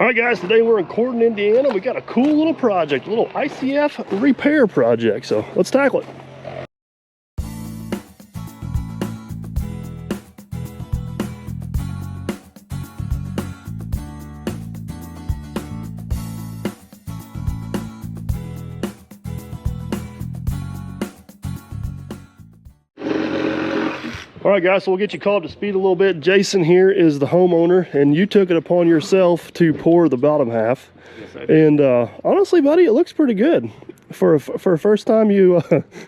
All right, guys, today we're in Corton, Indiana. We got a cool little project, a little ICF repair project. So let's tackle it. All right, guys, so we'll get you caught up to speed a little bit. Jason here is the homeowner, and you took it upon yourself to pour the bottom half. Yes, I did. And honestly, buddy, it looks pretty good. For a first time,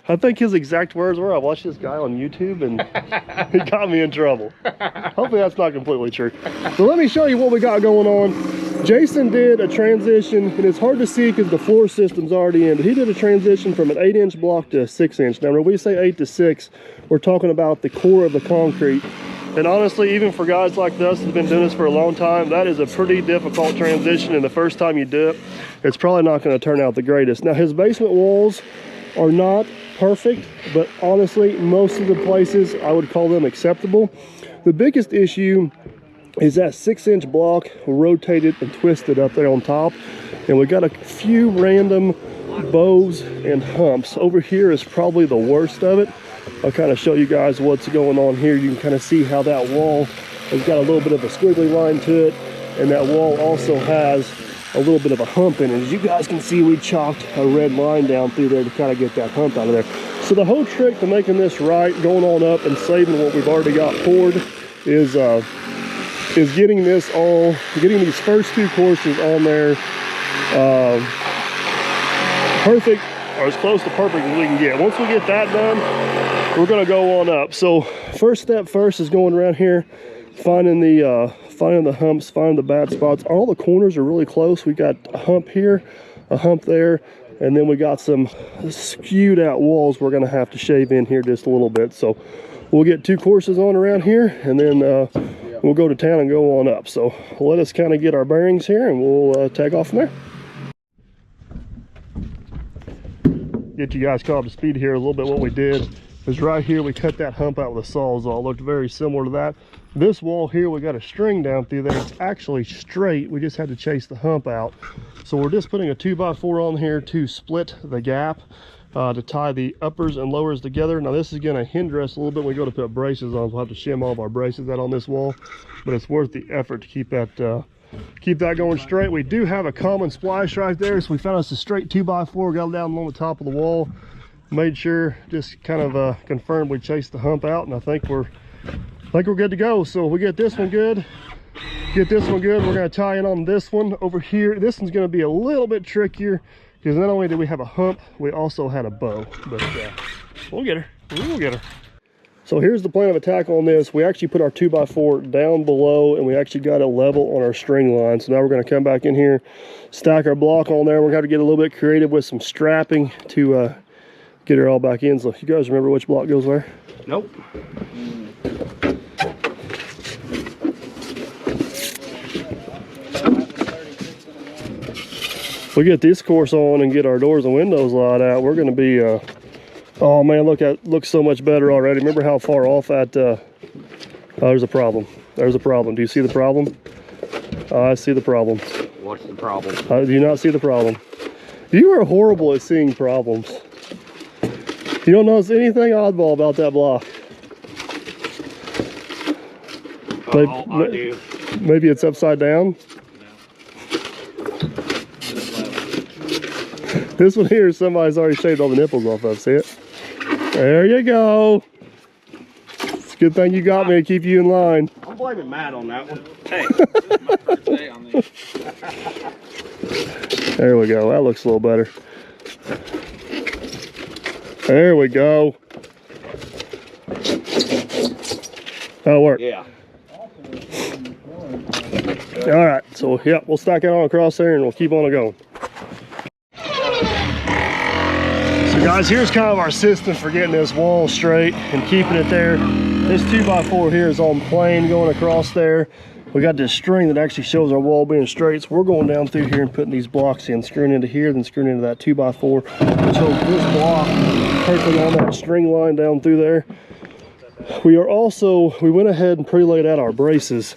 I think his exact words were, I watched this guy on YouTube, and he got me in trouble. Hopefully that's not completely true. So let me show you what we got going on. Jason did a transition, and it's hard to see because the floor system's already in, but he did a transition from an 8-inch block to a 6-inch. Now, when we say 8 to 6, we're talking about the core of the concrete. And honestly, even for guys like us who've been doing this for a long time, that is a pretty difficult transition, and the first time you do it, it's probably not going to turn out the greatest. Now, his basement walls are not perfect, but honestly, most of the places, I would call them acceptable. The biggest issue is that 6-inch block rotated and twisted up there on top, and we got a few random bows and humps. Over here is probably the worst of it. I'll kind of show you guys what's going on here. You can kind of see how that wall has got a little bit of a squiggly line to it, and that wall also has a little bit of a hump in it. As you guys can see, we chalked a red line down through there to kind of get that hump out of there. So the whole trick to making this right, going on up and saving what we've already got poured, is getting these first two courses on there perfect, or as close to perfect as we can get. Once we get that done, we're gonna go on up. So first step first is going around here, finding the humps, finding the bad spots. All the corners are really close. We got a hump here, a hump there, and then we got some skewed out walls we're gonna have to shave in here just a little bit. So we'll get 2 courses on around here, and then we'll go to town and go on up. So let us kind of get our bearings here, and we'll take off from there. Get you guys caught up to speed here a little bit. What we did is right here we cut that hump out with a sawzall. It looked very similar to that. This wall here, we got a string down through there. It's actually straight. We just had to chase the hump out. So we're just putting a 2x4 on here to split the gap, to tie the uppers and lowers together. Now this is going to hinder us a little bit when we go to put braces on. We'll have to shim all of our braces out on this wall, but it's worth the effort to keep that going straight. We do have a common splice right there, so we found us a straight 2x4, got it down along the top of the wall, made sure, just kind of confirmed we chased the hump out, and I think we're good to go. So we get this one good, we're going to tie in on this one over here. This one's going to be a little bit trickier because not only did we have a hump, we also had a bow, but we'll get her. So here's the plan of attack on this. We actually put our 2x4 down below, and we actually got it level on our string line. So now we're going to come back in here, stack our block on there. We're going to have to get a little bit creative with some strapping to get her all back in. So you guys remember which block goes where? Nope. We get this course on and get our doors and windows laid out, we're going to be oh man, look, that looks so much better already. Remember how far off that oh, there's a problem. Do you see the problem? I see the problem. What's the problem? Do you not see the problem? You are horrible at seeing problems. You don't notice anything oddball about that block. I do. Maybe it's upside down. This one here, somebody's already shaved all the nipples off of. See it? There you go. It's a good thing you got me to keep you in line. I'm blaming Matt on that one. Hey. There we go. That looks a little better. There we go. That'll work. Yeah. All right. So, yeah, we'll stack it on across there and we'll keep on going. So guys, here's kind of our system for getting this wall straight and keeping it there. This 2x4 here is on plane going across there. We got this string that actually shows our wall being straight. So we're going down through here and putting these blocks in, screwing into here, then screwing into that 2x4. So this block perfectly on that string line down through there. We went ahead and pre-laid out our braces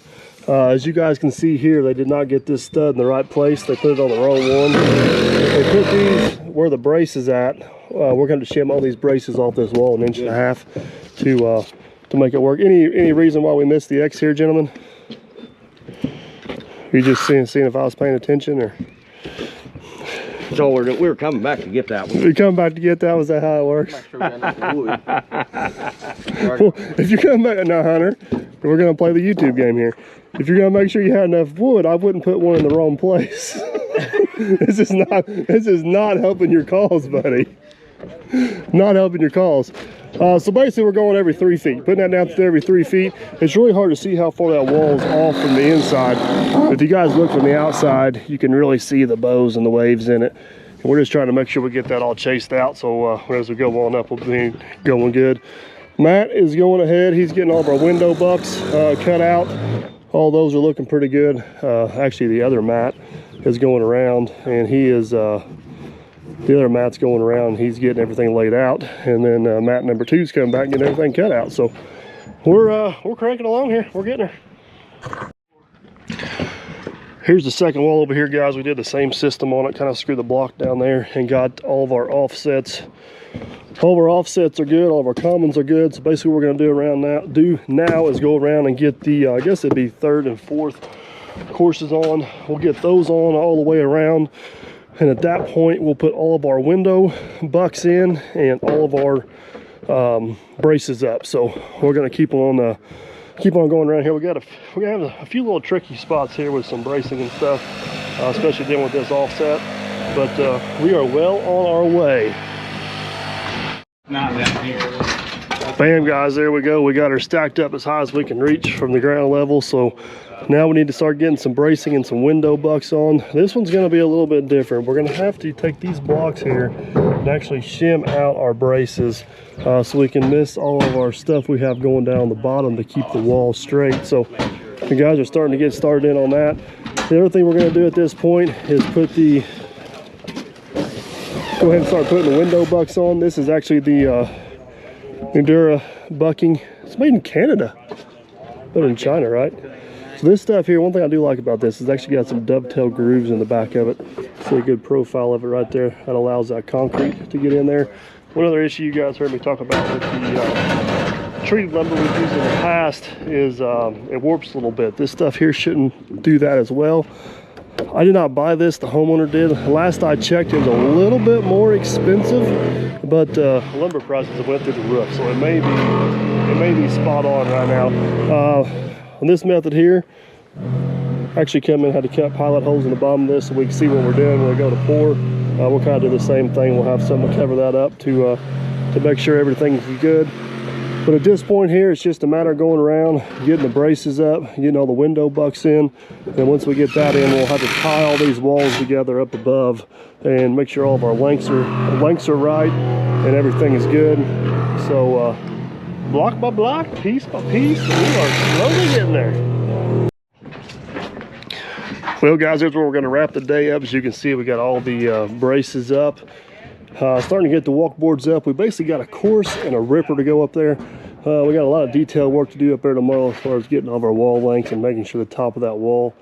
As you guys can see here, they did not get this stud in the right place. They put it on the wrong one. They put these where the brace is at. We're going to shim all these braces off this wall 1.5 inches to make it work. Any reason why we missed the X here, gentlemen? You just seeing if I was paying attention, or? So we were coming back to get that one. We come back to get that. Was that how it works? Well, if you come back now, Hunter, we're gonna play the YouTube game here. If you're gonna make sure you had enough wood, I wouldn't put one in the wrong place. This is not helping your cause, buddy. Not helping your cause. So basically we're going every 3 feet, putting that down to every 3 feet. It's really hard to see how far that wall is off from the inside. If you guys look from the outside, you can really see the bows and the waves in it. And we're just trying to make sure we get that all chased out, so as we go on up, we'll be going good. Matt is going ahead. He's getting all of our window bucks cut out. All those are looking pretty good. Actually, the other Matt is going around, and he is the other Matt's going around. He's getting everything laid out, and then Matt number 2 is coming back and getting everything cut out. So we're cranking along here. We're getting her. Here's the second wall over here, guys. We did the same system on it, kind of screwed the block down there and got all of our offsets. All of our offsets are good, all of our commons are good. So basically what we're gonna do now is go around and get the, I guess it'd be 3rd and 4th courses on. We'll get those on all the way around. And at that point, we'll put all of our window bucks in and all of our braces up. So we're gonna keep on going around here. We're gonna have a few little tricky spots here with some bracing and stuff, especially dealing with this offset. But we are well on our way. Not down here. Bam, guys, there we go. We got her stacked up as high as we can reach from the ground level. So now we need to start getting some bracing and some window bucks on. This one's going to be a little bit different. We're going to have to take these blocks here and actually shim out our braces so we can miss all of our stuff we have going down the bottom to keep the wall straight. So the guys are starting to get started in on that. The other thing we're going to do at this point is go ahead and start putting the window bucks on. This is actually the Endura bucking. It's made in Canada, but in China, right? So this stuff here, one thing I do like about this is actually got some dovetail grooves in the back of it. See a good profile of it right there. That allows that concrete to get in there. One other issue you guys heard me talk about with the treated lumber we've used in the past is it warps a little bit. This stuff here shouldn't do that as well. I did not buy this, the homeowner did. Last I checked, it was a little bit more expensive, but lumber prices have went through the roof, so it may be spot on right now. On this method here, actually come in, had to cut pilot holes in the bottom of this so we can see what we're doing when we go to pour. We'll kind of do the same thing. We'll have something to cover that up to make sure everything's good. But at this point here, it's just a matter of going around, getting the braces up, getting all the window bucks in. And once we get that in, we'll have to tie all these walls together up above and make sure all of our lengths are right and everything is good. So block by block, piece by piece, we are slowly getting there. Well, guys, here's where we're going to wrap the day up. As you can see, we got all the braces up. Starting to get the walk boards up. We basically got a course and a ripper to go up there. We got a lot of detail work to do up there tomorrow as far as getting all of our wall lengths and making sure the top of that wall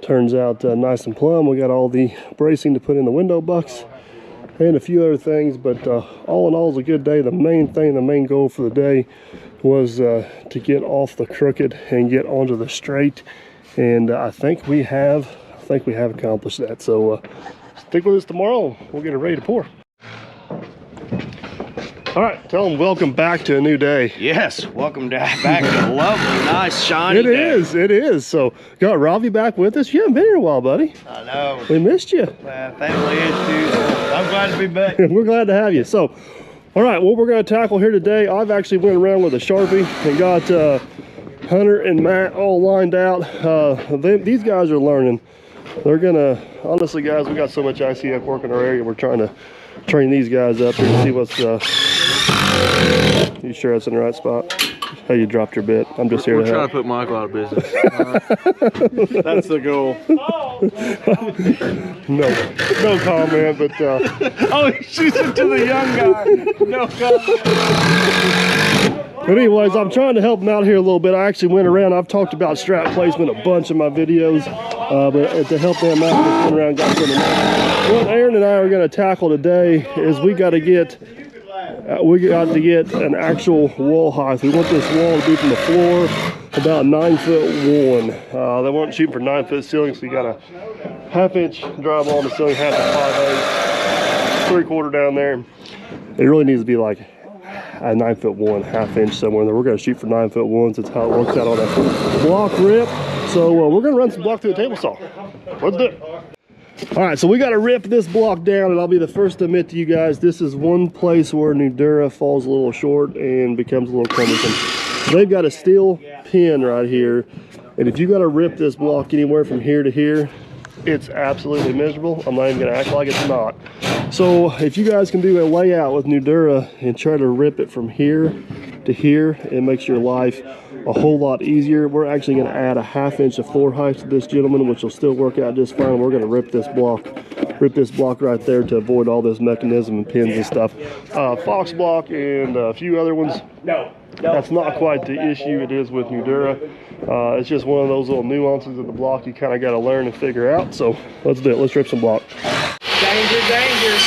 turns out nice and plumb. We got all the bracing to put in the window bucks and a few other things, but all in all, it's a good day. The main goal for the day was to get off the crooked and get onto the straight, and I think we have accomplished that. So stick with us tomorrow. We'll get it ready to pour. All right, tell them welcome back to a new day. Yes, welcome back to a lovely, nice, shiny day. It is. So, got Ravi back with us. You haven't been here a while, buddy. I know. We missed you. Family issues. I'm glad to be back. We're glad to have you. So, all right, what we're going to tackle here today, I've actually went around with a Sharpie and got Hunter and Matt all lined out. These guys are learning. They're going to, honestly, guys, we got so much ICF work in our area. We're trying to train these guys up here and see what's you sure that's in the right spot? Hey, you dropped your bit. I'm just here to help. We're trying to put Michael out of business. That's the goal. No comment, but oh, he shoots it to the young guy. No comment. But anyways, I'm trying to help them out here a little bit. I actually went around. I've talked about strap placement a bunch in my videos, but to help them out, just went around, got something. What Aaron and I are going to tackle today is we got to get an actual wall height. We want this wall to be from the floor about 9'1". They weren't shooting for 9-foot ceilings, so you got a 1/2-inch drywall on the ceiling, 1/2 to 5/8, 3/4 down there. It really needs to be like a 9'1", 1/2 inch somewhere in there. We're going to shoot for 9'1". That's how it works out on a block rip. So we're going to run some block through the table saw. Let's do it. All right, so we got to rip this block down, and I'll be the first to admit to you guys, this is one place where Nudura falls a little short and becomes a little cumbersome. They've got a steel pin right here, and if you got to rip this block anywhere from here to here, it's absolutely miserable. I'm not even going to act like it's not. So if you guys can do a layout with Nudura and try to rip it from here to here, it makes your life a whole lot easier. We're actually going to add a 1/2 inch of floor height to this gentleman, which will still work out just fine. We're going to rip this block right there to avoid all this mechanism and pins and stuff. Fox block and a few other ones. That's not quite the issue it is with Nudura. It's just one of those little nuances of the block you kind of got to learn and figure out. So let's do it. Let's rip some block. Danger, danger.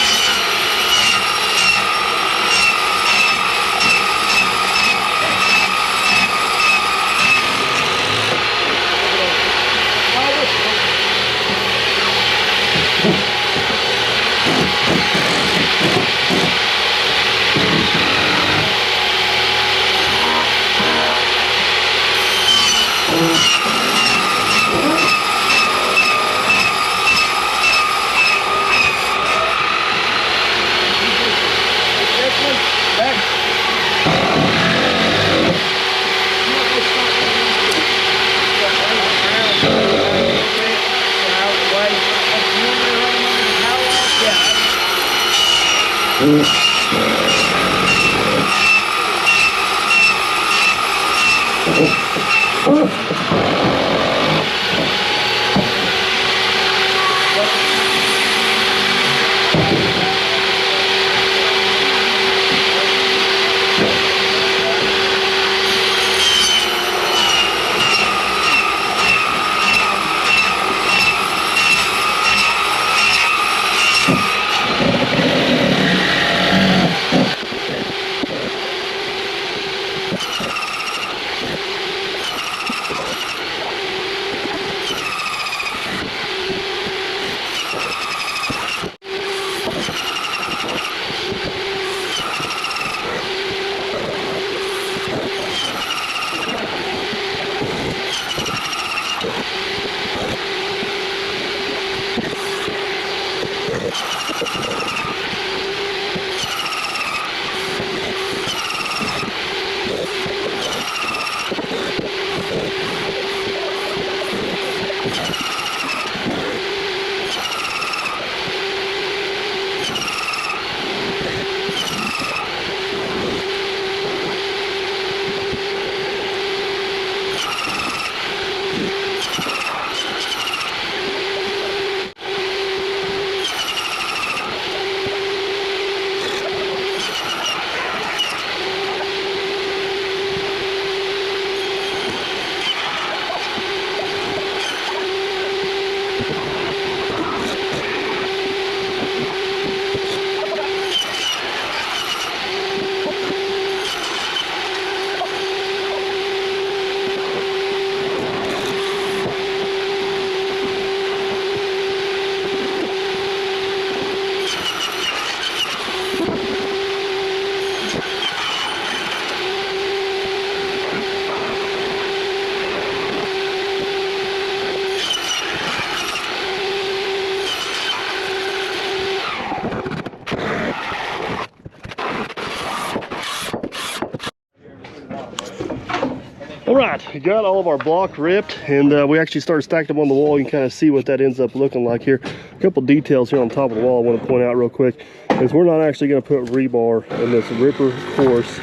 All right, we got all of our block ripped, and we actually started stacking them on the wall. You can kind of see what that ends up looking like here. A couple details here on top of the wall I want to point out real quick is we're not actually going to put rebar in this ripper course,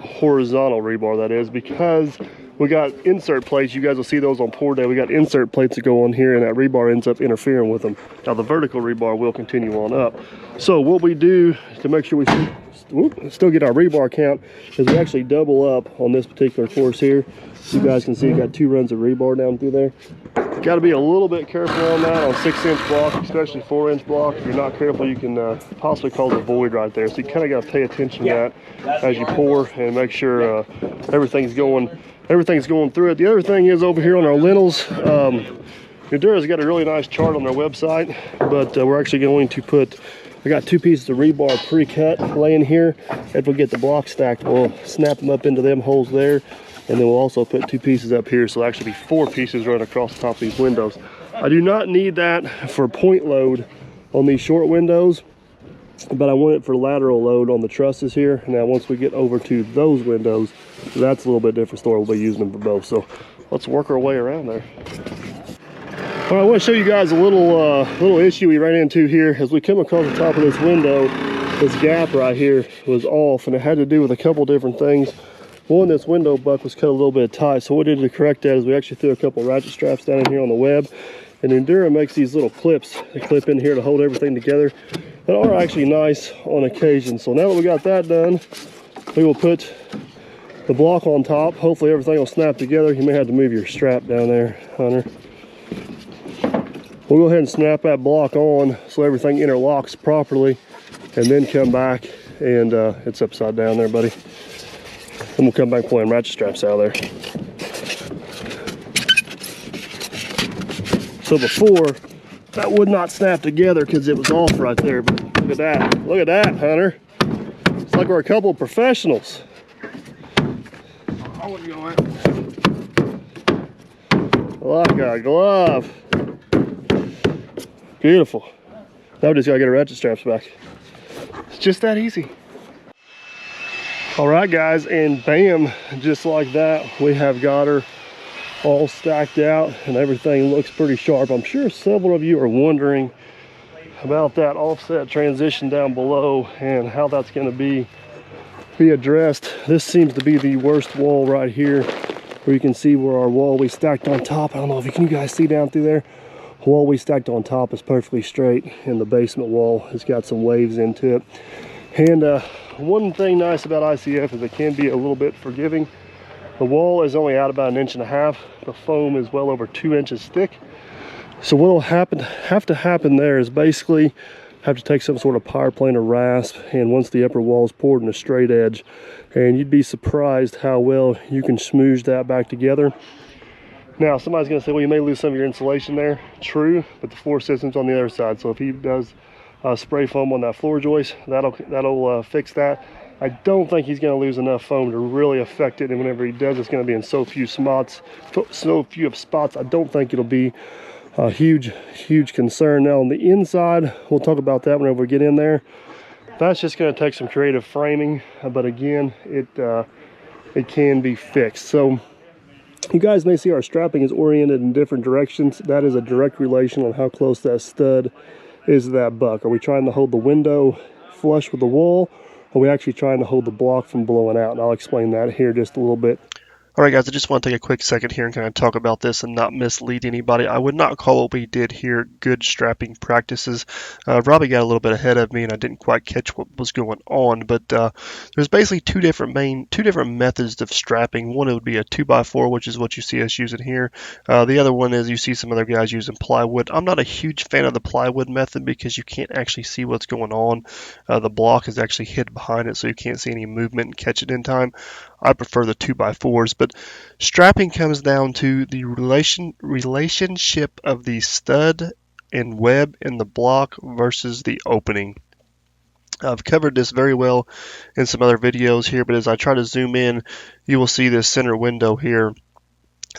horizontal rebar that is, because we got insert plates. You guys will see those on pour day. We got insert plates that go on here, and that rebar ends up interfering with them. Now the vertical rebar will continue on up. So what we do to make sure we still get our rebar count is we actually double up on this particular course here. You guys can see you got 2 runs of rebar down through there. Got to be a little bit careful on that on 6-inch block, especially 4-inch block. If you're not careful, you can possibly cause a void right there. So you kind of got to pay attention to that as you pour and make sure everything's going through it. The other thing is over here on our lintels, Endura's got a really nice chart on their website, but we're actually going to put, I got 2 pieces of rebar pre-cut laying here. If we get the block stacked, we'll snap them up into them holes there. And then we'll also put 2 pieces up here, so it'll actually be 4 pieces running across the top of these windows. I do not need that for point load on these short windows, but I want it for lateral load on the trusses here. Now once we get over to those windows, that's a little bit different story. We'll be using them for both. So let's work our way around there. All right, I want to show you guys a little issue we ran into here. As we come across the top of this window, this gap right here was off, and it had to do with a couple different things. One, this window buck was cut a little bit tight, so what we did to correct that is we actually threw a couple ratchet straps down in here on the web, and Endura makes these little clips that clip in here to hold everything together that are actually nice on occasion. So now that we got that done, we will put the block on top. Hopefully everything will snap together. You may have to move your strap down there, Hunter. We'll go ahead and snap that block on so everything interlocks properly, and then come back and it's upside down there, buddy. And we'll come back pulling ratchet straps out of there. So before, that would not snap together because it was off right there. But look at that. Look at that, Hunter. It's like we're a couple of professionals. Like a glove. Beautiful. Now we just gotta get our ratchet straps back. It's just that easy. All right, guys, and bam, just like that, we have got her all stacked out and everything looks pretty sharp. I'm sure several of you are wondering about that offset transition down below and how that's going to be addressed. This seems to be the worst wall right here, where you can see where our wall we stacked on top. I don't know if you guys see down through there. The wall we stacked on top is perfectly straight, and the basement wall has got some waves into it. And one thing nice about ICF is it can be a little bit forgiving. The wall is only out about 1.5 inches. The foam is well over 2 inches thick. So what will have to happen there is basically have to take some sort of power plane or rasp, and once the upper wall is poured in a straight edge, and you'd be surprised how well you can smoosh that back together. Now somebody's going to say, well, you may lose some of your insulation there. True, but the floor system's on the other side, so if he does spray foam on that floor joist, that'll fix that. I don't think he's going to lose enough foam to really affect it, and whenever he does, it's going to be in so few spots. I don't think it'll be a huge concern. Now on the inside, we'll talk about that whenever we get in there. That's just going to take some creative framing, but again, it can be fixed. So you guys may see our strapping is oriented in different directions. That is a direct relation on how close that stud is to that buck. Are we trying to hold the window flush with the wall? Or are we actually trying to hold the block from blowing out? And I'll explain that here just a little bit. All right, guys, I just want to take a quick second here and kind of talk about this and not mislead anybody. I would not call what we did here good strapping practices. Robbie got a little bit ahead of me, and I didn't quite catch what was going on. But there's basically two different methods of strapping. One, it would be a 2x4, which is what you see us using here. The other one is you see some other guys using plywood. I'm not a huge fan of the plywood method because you can't actually see what's going on. The block is actually hid behind it, so you can't see any movement and catch it in time. I prefer the 2x4s, but strapping comes down to the relationship of the stud and web in the block versus the opening. I've covered this very well in some other videos here, but as I try to zoom in, you will see this center window here.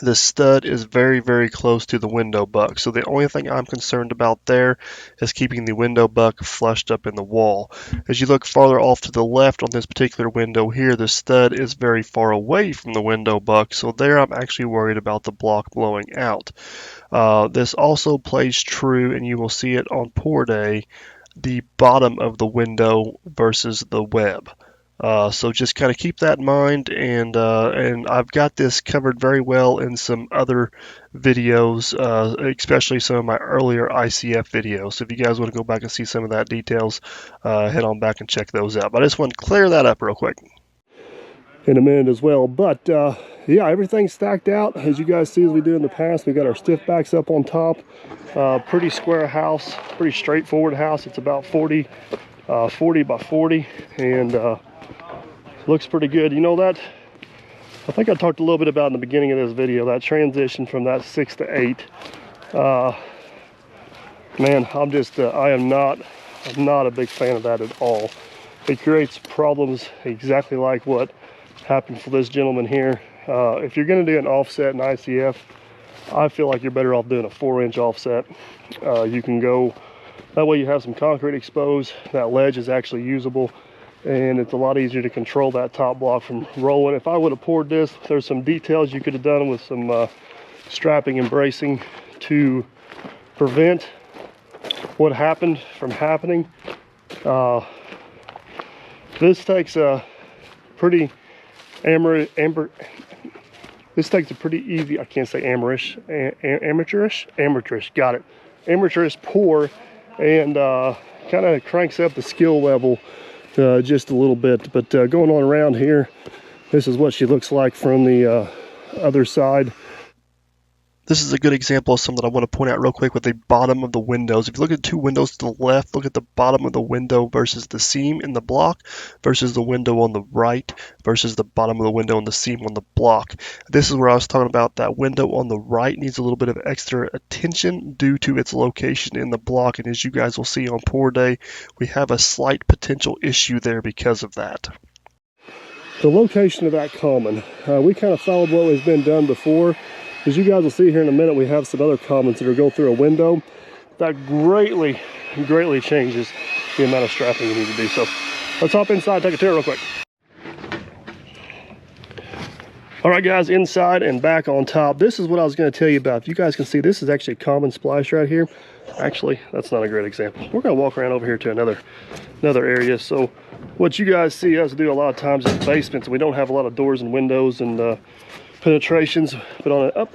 The stud is very, very close to the window buck. So the only thing I'm concerned about there is keeping the window buck flushed up in the wall. As you look farther off to the left on this particular window here, the stud is very far away from the window buck. So there I'm actually worried about the block blowing out. This also plays true, and you will see it on pour day, the bottom of the window versus the web. So just kind of keep that in mind, and I've got this covered very well in some other videos, especially some of my earlier ICF videos. So if you guys want to go back and see some of that details, head on back and check those out. But I just want to clear that up real quick in a minute as well. But yeah, everything's stacked out as you guys see as we do in the past. We got our stiff backs up on top. Pretty square house, pretty straightforward house. It's about 40 by 40, and looks pretty good. You know, that I think I talked a little bit about in the beginning of this video, that transition from that 6 to 8. Man, I'm not a big fan of that at all. It creates problems exactly like what happened for this gentleman here. If you're going to do an offset in ICF, I feel like you're better off doing a 4-inch offset. You can go that way, you have some concrete exposed. That ledge is actually usable, and it's a lot easier to control that top block from rolling. If I would have poured this, there's some details you could have done with some strapping and bracing to prevent what happened from happening. This takes a pretty this takes a pretty easy, I can't say amateurish, got it, amateurish pour, and kind of cranks up the skill level just a little bit. But going on around here, this is what she looks like from the other side. This is a good example of something I want to point out real quick with the bottom of the windows. If you look at 2 windows to the left, look at the bottom of the window versus the seam in the block versus the window on the right versus the bottom of the window and the seam on the block. This is where I was talking about that window on the right needs a little bit of extra attention due to its location in the block. And as you guys will see on pour day, we have a slight potential issue there because of that. The location of that common, we kind of followed what has been done before. As you guys will see here in a minute, we have some other commons that are go through a window. That greatly changes the amount of strapping you need to do. So let's hop inside, take a tour real quick. All right, guys, inside and back on top. This is what I was going to tell you about. If you guys can see, this is actually a common splash right here. Actually, that's not a great example. We're going to walk around over here to another area. So what you guys see us do a lot of times in basements, we don't have a lot of doors and windows and penetrations, but on an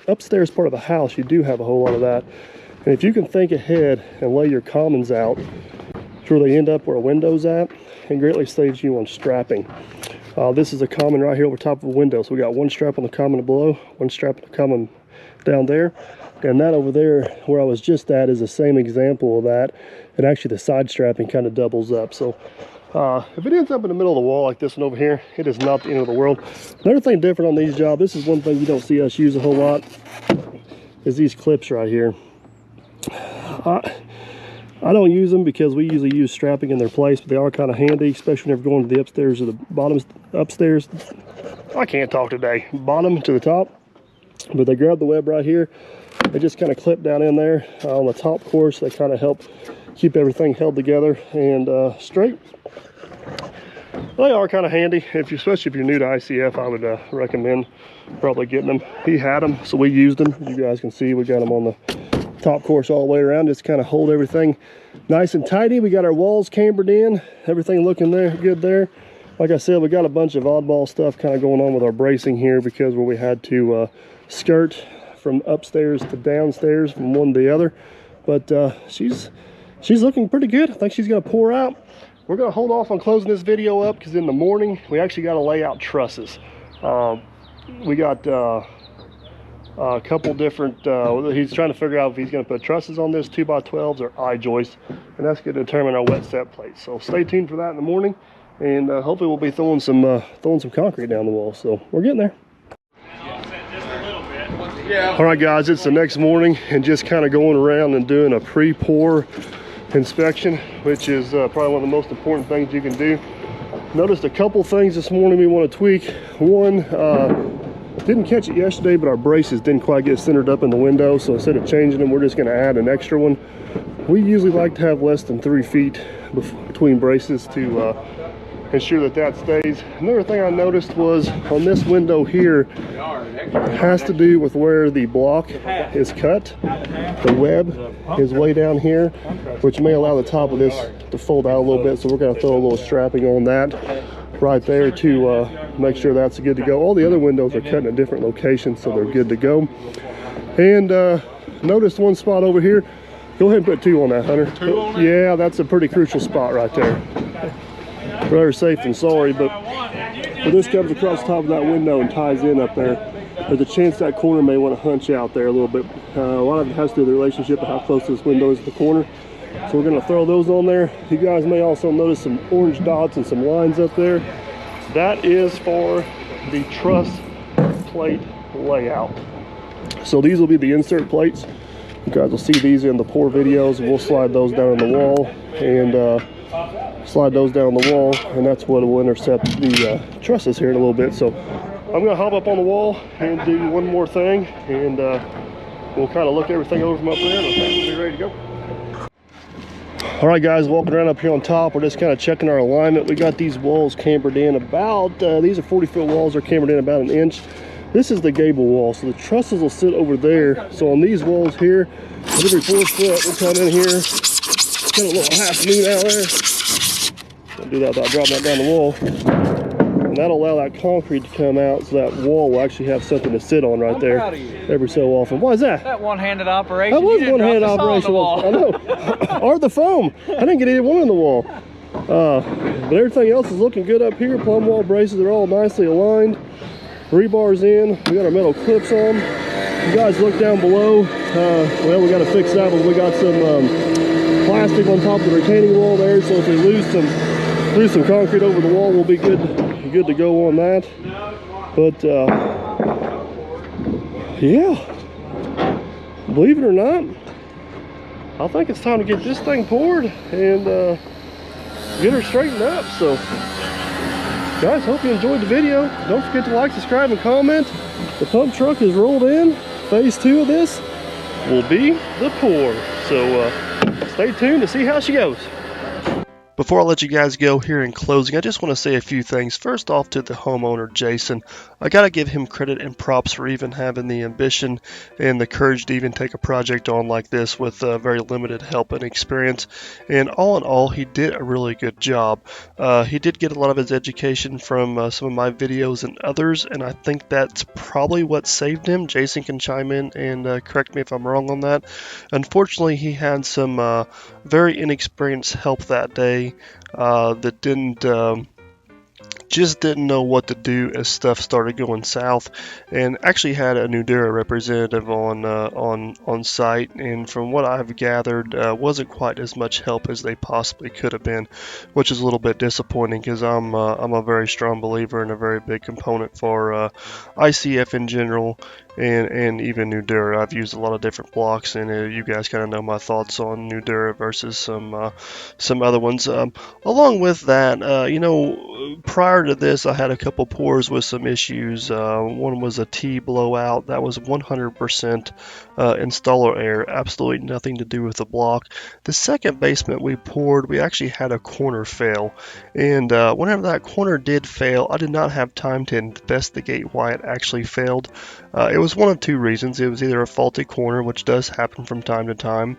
upstairs part of the house, you do have a whole lot of that. And if you can think ahead and lay your commons out to where they end up where a window's at, it greatly saves you on strapping. This is a common right here over top of a window. So we got one strap on the common below, one strap on the common down there. And that over there where I was just at is the same example of that. And actually the side strapping kind of doubles up. So if it ends up in the middle of the wall like this one over here, it is not the end of the world. Another thing different on these jobs, this is one thing you don't see us use a whole lot, is these clips right here. I don't use them because we usually use strapping in their place, but they are kind of handy, especially when you're going to the upstairs or the bottom upstairs. I can't talk today. Bottom to the top, but they grab the web right here. They just kind of clip down in there on the top course. They kind of help keep everything held together and straight. They are kind of handy, especially if you're new to ICF. I would recommend probably getting them. He had them, so we used them. You guys can see we got them on the top course all the way around, just kind of hold everything nice and tidy. We got our walls cambered in, everything looking good there. Like I said, we got a bunch of oddball stuff kind of going on with our bracing here because where we had to skirt from upstairs to downstairs from one to the other. But she's looking pretty good. I think she's gonna pour out. We're gonna hold off on closing this video up because in the morning we actually got to lay out trusses. We got a couple different, he's trying to figure out if he's gonna put trusses on this 2x12s or I-joists, and that's gonna determine our wet set plate. So stay tuned for that in the morning, and hopefully we'll be throwing some concrete down the wall. So we're getting there. All right, guys, it's the next morning and just kind of going around and doing a pre-pour inspection, which is probably one of the most important things you can do. Noticed a couple things this morning we want to tweak. One, didn't catch it yesterday, but our braces didn't quite get centered up in the window, so instead of changing them, we're just going to add an extra one. We usually like to have less than 3 feet between braces to ensure that stays. Another thing I noticed was on this window here, has to do with where the block is cut. The web is way down here, which may allow the top of this to fold out a little bit, so we're going to throw a little strapping on that. right there to make sure that's good to go. All the other windows are cut in a different location, so they're good to go. And notice one spot over here. Go ahead and put 2 on that, Hunter. 2 on it? Yeah, that's a pretty crucial spot right there. Better safe than sorry, but when this comes across the top of that window and ties in up there, there's a chance that corner may want to hunch out there a little bit. A lot of it has to do with the relationship of how close this window is to the corner. So we're going to throw those on there. You guys may also notice some orange dots and some lines up there. That is for the truss plate layout. So these will be the insert plates. You guys will see these in the pour videos. We'll slide those down on the wall and slide those down the wall, and that's what will intercept the trusses here in a little bit. So I'm going to hop up on the wall and do one more thing, and we'll kind of look everything over from up there, and I think we'll be ready to go. All right, guys, walking around up here on top, we're just kind of checking our alignment. We got these walls cambered in about, these are 40-foot walls, they're cambered in about 1 inch. This is the gable wall, so the trusses will sit over there. So on these walls here, every 4 foot, we'll come in here, put a little half moon out there. Don't do that without dropping that down the wall. And that'll allow that concrete to come out, so that wall will actually have something to sit on right there every so often. Why is that? That one-handed operation. That was one-handed operation. I know. Or the foam. I didn't get either one in the wall. But everything else is looking good up here. Plumb wall braces are all nicely aligned. Rebars in. We got our metal clips on. You guys look down below. Well, we got to fix that one. We got some plastic on top of the retaining wall there, so if we lose some concrete over the wall, we'll be good to go on that. But yeah, believe it or not, I think it's time to get this thing poured and get her straightened up. So guys, hope you enjoyed the video. Don't forget to like, subscribe, and comment. The pump truck is rolled in. Phase 2 of this will be the pour. So stay tuned to see how she goes. Before I let you guys go here in closing, I just want to say a few things. First off, to the homeowner, Jason, I got to give him credit and props for even having the ambition and the courage to even take a project on like this with very limited help and experience. And all in all, he did a really good job. He did get a lot of his education from some of my videos and others, and I think that's probably what saved him. Jason can chime in and correct me if I'm wrong on that. Unfortunately, he had some very inexperienced help that day that just didn't know what to do as stuff started going south, and actually had a Nudura representative on site, and from what I've gathered, wasn't quite as much help as they possibly could have been, which is a little bit disappointing because I'm a very strong believer and a very big component for ICF in general. And even Nudura. I've used a lot of different blocks, and you guys kind of know my thoughts on Nudura versus some other ones. Along with that, you know, prior to this, I had a couple pours with some issues. One was a T blowout. That was 100% installer error, absolutely nothing to do with the block. The second basement we poured, we actually had a corner fail, and whenever that corner did fail, I did not have time to investigate why it actually failed. It was one of two reasons. It was either a faulty corner, which does happen from time to time,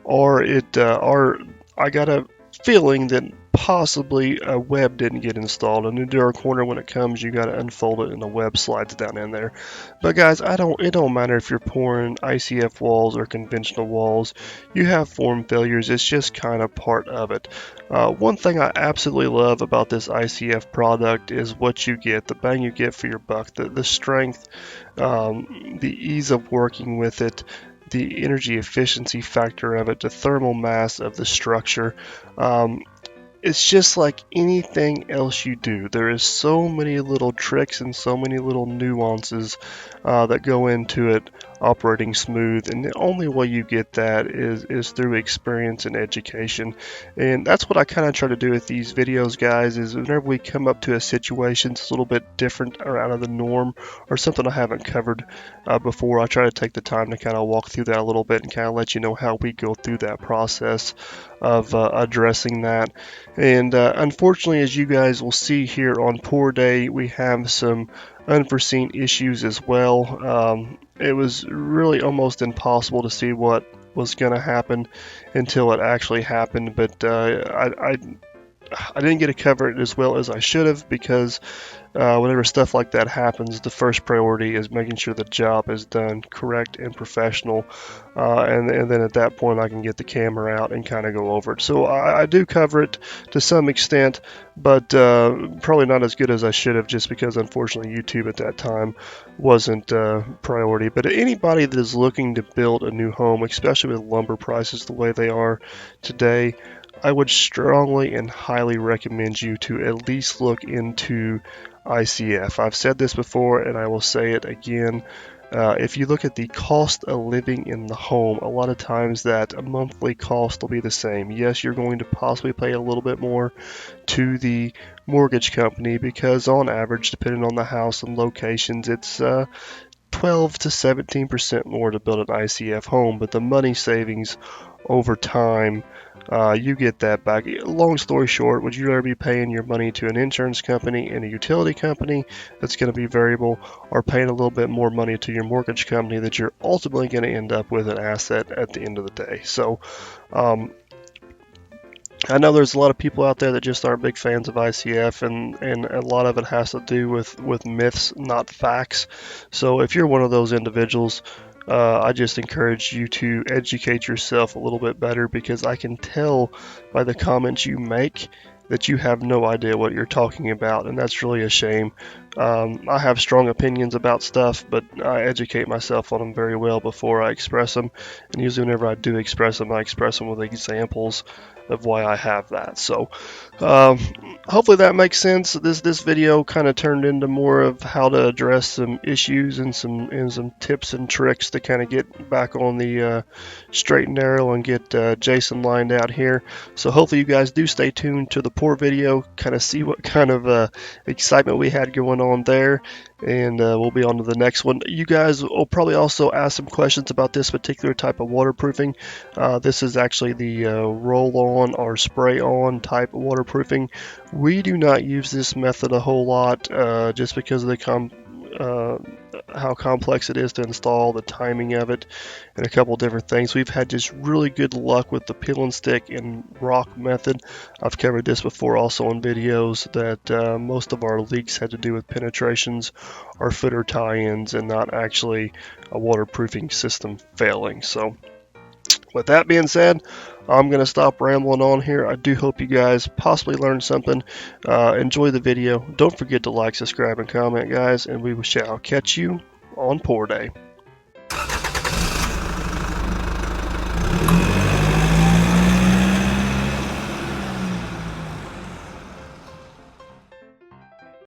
or I got a feeling that possibly a web didn't get installed. A Nudura corner, when it comes, you got to unfold it and the web slides down in there. But guys, it don't matter if you're pouring ICF walls or conventional walls. You have form failures. It's just kind of part of it. One thing I absolutely love about this ICF product is what you get, the bang you get for your buck, the strength, the ease of working with it, the energy efficiency factor of it, the thermal mass of the structure. It's just like anything else you do. There is so many little tricks and so many little nuances that go into it operating smooth, and the only way you get that is through experience and education. And that's what I kind of try to do with these videos, guys, is whenever we come up to a situation that's a little bit different or out of the norm or something I haven't covered before, I try to take the time to kind of walk through that a little bit and kind of let you know how we go through that process of addressing that. And unfortunately, as you guys will see here on pour day, we have some unforeseen issues as well. It was really almost impossible to see what was going to happen until it actually happened, but I didn't get to cover it as well as I should have, because whenever stuff like that happens, the first priority is making sure the job is done correct and professional, and then at that point I can get the camera out and kind of go over it. So I do cover it to some extent, but probably not as good as I should have, just because unfortunately YouTube at that time wasn't priority. But anybody that is looking to build a new home, especially with lumber prices the way they are today, I would strongly and highly recommend you to at least look into ICF. I've said this before and I will say it again. If you look at the cost of living in the home, a lot of times that monthly cost will be the same. Yes, you're going to possibly pay a little bit more to the mortgage company, because on average, depending on the house and locations, it's 12 to 17% more to build an ICF home, but the money savings over time, you get that back. Long story short, would you rather be paying your money to an insurance company and a utility company that's going to be variable, or paying a little bit more money to your mortgage company that you're ultimately going to end up with an asset at the end of the day? So I know there's a lot of people out there that just aren't big fans of ICF, and a lot of it has to do with myths, not facts. So if you're one of those individuals, I just encourage you to educate yourself a little bit better, because I can tell by the comments you make that you have no idea what you're talking about, and that's really a shame. I have strong opinions about stuff, but I educate myself on them very well before I express them, and usually whenever I do express them, I express them with examples of why I have that. So hopefully that makes sense. This video kind of turned into more of how to address some issues and some tips and tricks to kind of get back on the straight and narrow and get Jason lined out here. So hopefully you guys do stay tuned to the pour video, kind of see what kind of excitement we had going on there, and we'll be on to the next one. You guys will probably also ask some questions about this particular type of waterproofing. This is actually the roll-on or spray-on type of waterproofing. We do not use this method a whole lot, just because of the how complex it is to install, the timing of it, and a couple different things. We've had just really good luck with the peel and stick and rock method. I've covered this before also in videos, that most of our leaks had to do with penetrations or footer tie-ins, and not actually a waterproofing system failing. So with that being said, I'm going to stop rambling on here. I do hope you guys possibly learned something. Enjoy the video. Don't forget to like, subscribe, and comment, guys, and we shall catch you on pour day.